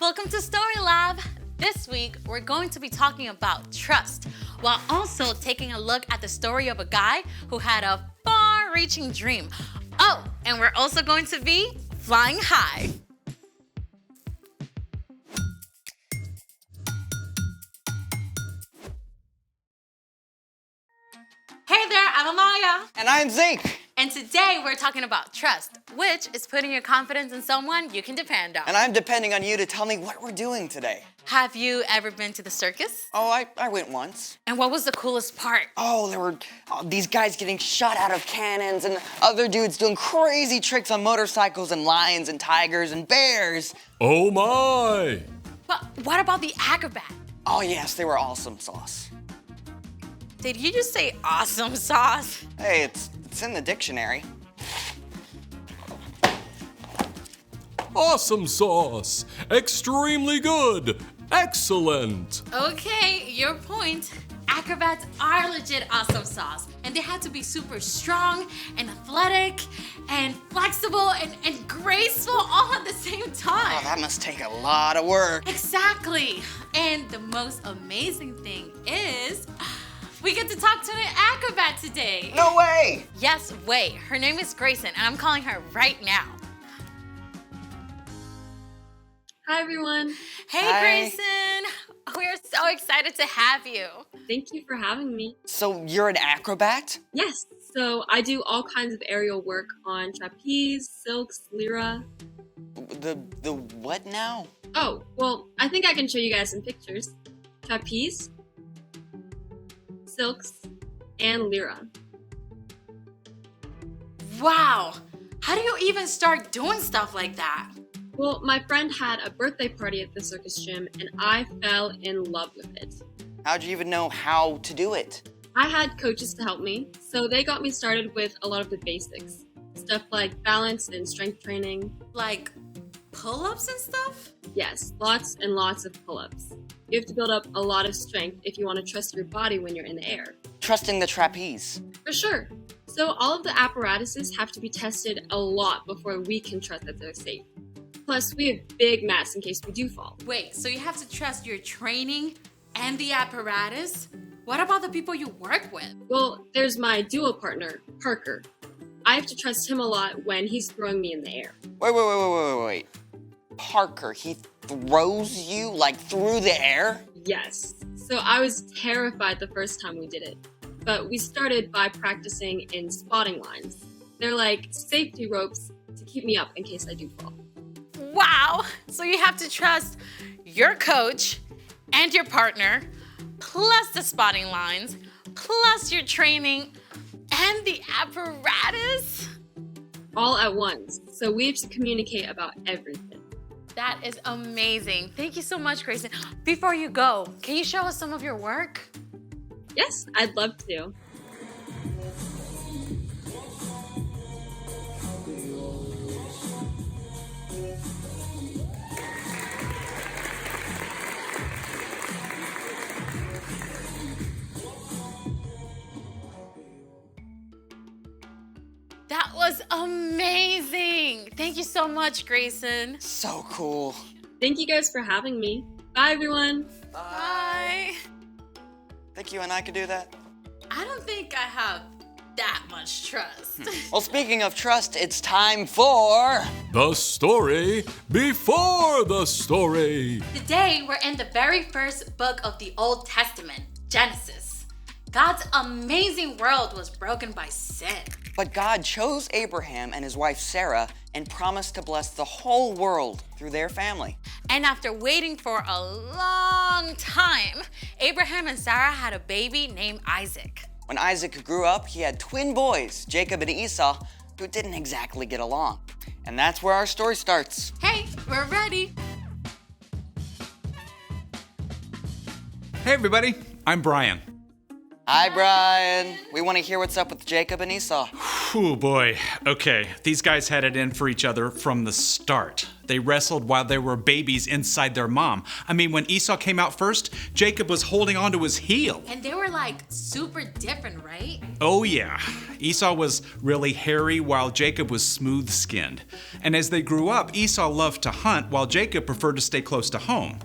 Welcome to Story Lab. This week, we're going to be talking about trust, while also taking a look at the story of a guy who had a far-reaching dream. Oh, and we're also going to be flying high. Hey there, I'm Amaya. And I'm Zeke. And today we're talking about trust, which is putting your confidence in someone you can depend on. And I'm depending on you to tell me what we're doing today. Have you ever been to the circus? Oh, I went once. And what was the coolest part? Oh, there were these guys getting shot out of cannons and other dudes doing crazy tricks on motorcycles and lions and tigers and bears. Oh my! But what about the acrobat? Oh yes, they were awesome sauce. Did you just say awesome sauce? Hey, it's in the dictionary. Awesome sauce! Extremely good! Excellent! Okay, your point. Acrobats are legit awesome sauce. And they have to be super strong and athletic and flexible and graceful all at the same time. Oh, that must take a lot of work. Exactly. And the most amazing thing is, we get to talk to an acrobat today. No way! Yes, wait. Her name is Grayson, and I'm calling her right now. Hi, everyone. Hey, Hi. Grayson. We're so excited to have you. Thank you for having me. So you're an acrobat? Yes, so I do all kinds of aerial work on trapeze, silks, lyra. The what now? Oh, well, I think I can show you guys some pictures. Trapeze, silks, and lyra. Wow. How do you even start doing stuff like that? Well, my friend had a birthday party at the circus gym, and I fell in love with it. How'd you even know how to do it? I had coaches to help me, so they got me started with a lot of the basics. Stuff like balance and strength training. Like pull-ups and stuff? Yes, lots and lots of pull-ups. You have to build up a lot of strength if you want to trust your body when you're in the air. Trusting the trapeze. For sure. So all of the apparatuses have to be tested a lot before we can trust that they're safe. Plus, we have big mats in case we do fall. Wait, so you have to trust your training and the apparatus? What about the people you work with? Well, there's my duo partner, Parker. I have to trust him a lot when he's throwing me in the air. Wait. Parker, he throws you like through the air? Yes. So I was terrified the first time we did it. But we started by practicing in spotting lines. They're like safety ropes to keep me up in case I do fall. Wow. So you have to trust your coach and your partner, plus the spotting lines, plus your training and the apparatus? All at once. So we have to communicate about everything. That is amazing. Thank you so much, Grayson. Before you go, can you show us some of your work? Yes, I'd love to. That was amazing. Thank you so much, Grayson. So cool. Thank you guys for having me. Bye, everyone. Bye. Think you and I could do that? I don't think I have that much trust. Well, speaking of trust, it's time for... The story before the story. Today, we're in the very first book of the Old Testament, Genesis. God's amazing world was broken by sin. But God chose Abraham and his wife Sarah and promised to bless the whole world through their family. And after waiting for a long time, Abraham and Sarah had a baby named Isaac. When Isaac grew up, he had twin boys, Jacob and Esau, who didn't exactly get along. And that's where our story starts. Hey, we're ready. Hey everybody, I'm Brian. Hi, Brian. We want to hear what's up with Jacob and Esau. Oh boy. Okay, these guys had it in for each other from the start. They wrestled while they were babies inside their mom. I mean, when Esau came out first, Jacob was holding onto his heel. And they were like super different, right? Oh yeah. Esau was really hairy while Jacob was smooth-skinned. And as they grew up, Esau loved to hunt while Jacob preferred to stay close to home.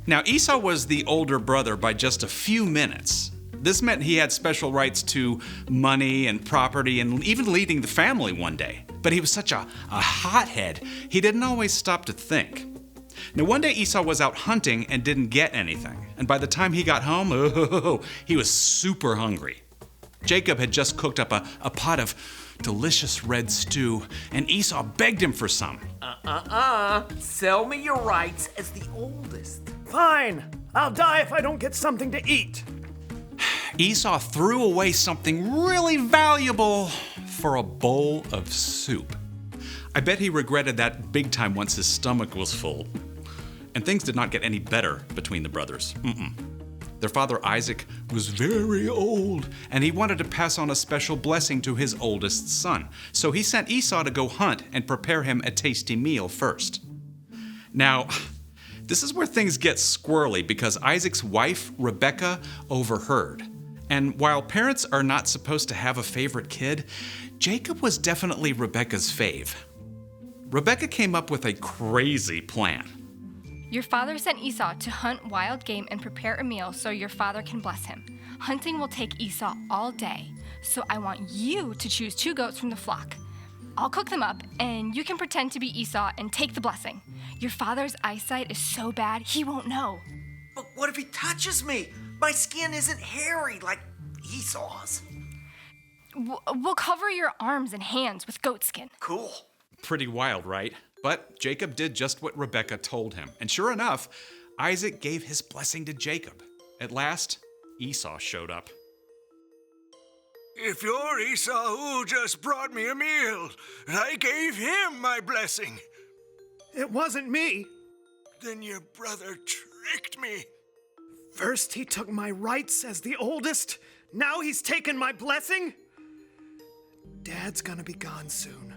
Now, Esau was the older brother by just a few minutes. This meant he had special rights to money and property and even leading the family one day. But he was such a hothead, he didn't always stop to think. Now, one day Esau was out hunting and didn't get anything. And by the time he got home, he was super hungry. Jacob had just cooked up a pot of delicious red stew, and Esau begged him for some. Sell me your rights as the oldest. Fine. I'll die if I don't get something to eat. Esau threw away something really valuable for a bowl of soup. I bet he regretted that big time once his stomach was full. And things did not get any better between the brothers. Their father Isaac was very old, and he wanted to pass on a special blessing to his oldest son. So he sent Esau to go hunt and prepare him a tasty meal first. Now, this is where things get squirrely because Isaac's wife, Rebekah, overheard. And while parents are not supposed to have a favorite kid, Jacob was definitely Rebekah's fave. Rebekah came up with a crazy plan. Your father sent Esau to hunt wild game and prepare a meal so your father can bless him. Hunting will take Esau all day, so I want you to choose 2 goats from the flock. I'll cook them up, and you can pretend to be Esau and take the blessing. Your father's eyesight is so bad, he won't know. But what if he touches me? My skin isn't hairy like Esau's. We'll cover your arms and hands with goat skin. Cool. Pretty wild, right? But Jacob did just what Rebekah told him. And sure enough, Isaac gave his blessing to Jacob. At last, Esau showed up. If you're Esau who just brought me a meal, I gave him my blessing. It wasn't me. Then your brother tricked me. First he took my rights as the oldest. Now he's taken my blessing. Dad's gonna be gone soon.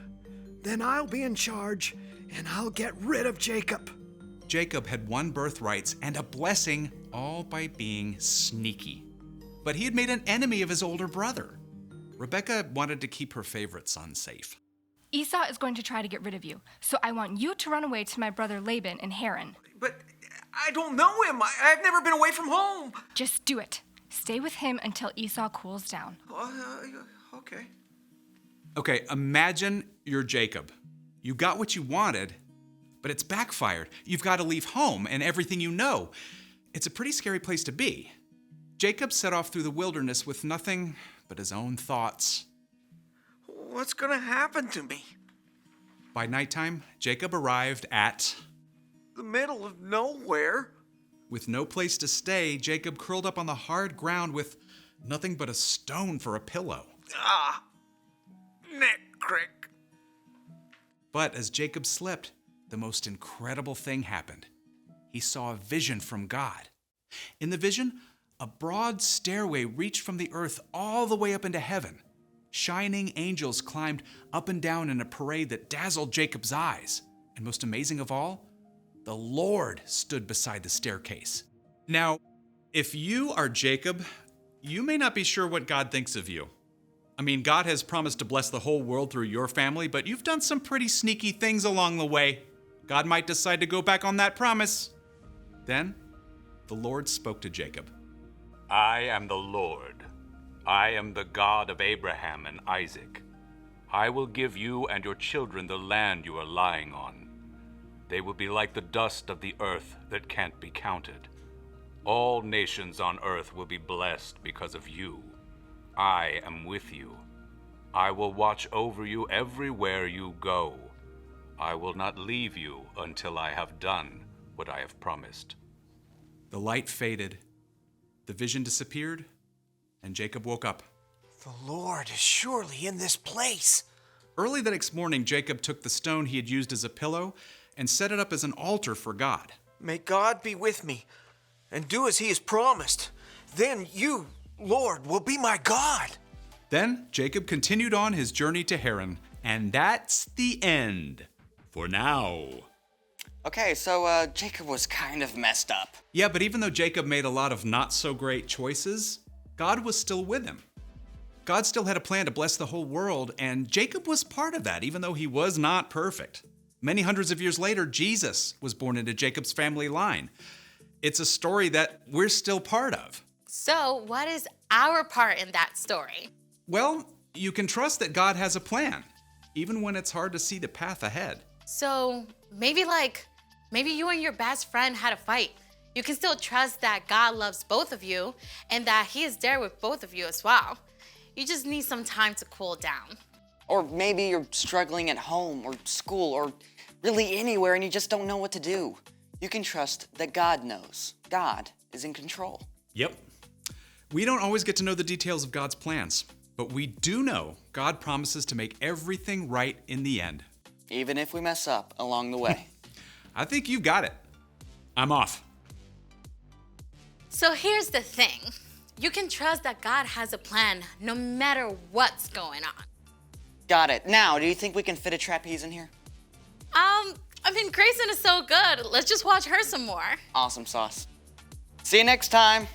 Then I'll be in charge, and I'll get rid of Jacob. Jacob had won birthrights and a blessing all by being sneaky. But he had made an enemy of his older brother. Rebekah wanted to keep her favorite son safe. Esau is going to try to get rid of you, so I want you to run away to my brother Laban in Haran. But I don't know him. I've never been away from home. Just do it. Stay with him until Esau cools down. Okay. Okay, imagine you're Jacob. You got what you wanted, but it's backfired. You've got to leave home and everything you know. It's a pretty scary place to be. Jacob set off through the wilderness with nothing but his own thoughts. What's gonna happen to me? By nighttime, Jacob arrived at... The middle of nowhere? With no place to stay, Jacob curled up on the hard ground with nothing but a stone for a pillow. Neck crick. But as Jacob slept, the most incredible thing happened. He saw a vision from God. In the vision, a broad stairway reached from the earth all the way up into heaven. Shining angels climbed up and down in a parade that dazzled Jacob's eyes. And most amazing of all, the Lord stood beside the staircase. Now, if you are Jacob, you may not be sure what God thinks of you. I mean, God has promised to bless the whole world through your family, but you've done some pretty sneaky things along the way. God might decide to go back on that promise. Then, the Lord spoke to Jacob. I am the Lord. I am the God of Abraham and Isaac. I will give you and your children the land you are lying on. They will be like the dust of the earth that can't be counted. All nations on earth will be blessed because of you. I am with you. I will watch over you everywhere you go. I will not leave you until I have done what I have promised. The light faded, the vision disappeared, and Jacob woke up. The Lord is surely in this place. Early the next morning, Jacob took the stone he had used as a pillow and set it up as an altar for God. May God be with me and do as he has promised. Then you, Lord, will be my God. Then Jacob continued on his journey to Haran, and that's the end. For now. Okay, so Jacob was kind of messed up. Yeah, but even though Jacob made a lot of not so great choices, God was still with him. God still had a plan to bless the whole world, and Jacob was part of that, even though he was not perfect. Many hundreds of years later, Jesus was born into Jacob's family line. It's a story that we're still part of. So, what is our part in that story? Well, you can trust that God has a plan, even when it's hard to see the path ahead. So, maybe you and your best friend had a fight. You can still trust that God loves both of you and that He is there with both of you as well. You just need some time to cool down. Or maybe you're struggling at home or school or really anywhere and you just don't know what to do. You can trust that God knows. God is in control. Yep. We don't always get to know the details of God's plans, but we do know God promises to make everything right in the end. Even if we mess up along the way. I think you got it. I'm off. So here's the thing. You can trust that God has a plan no matter what's going on. Got it. Now, do you think we can fit a trapeze in here? Grayson is so good. Let's just watch her some more. Awesome sauce. See you next time.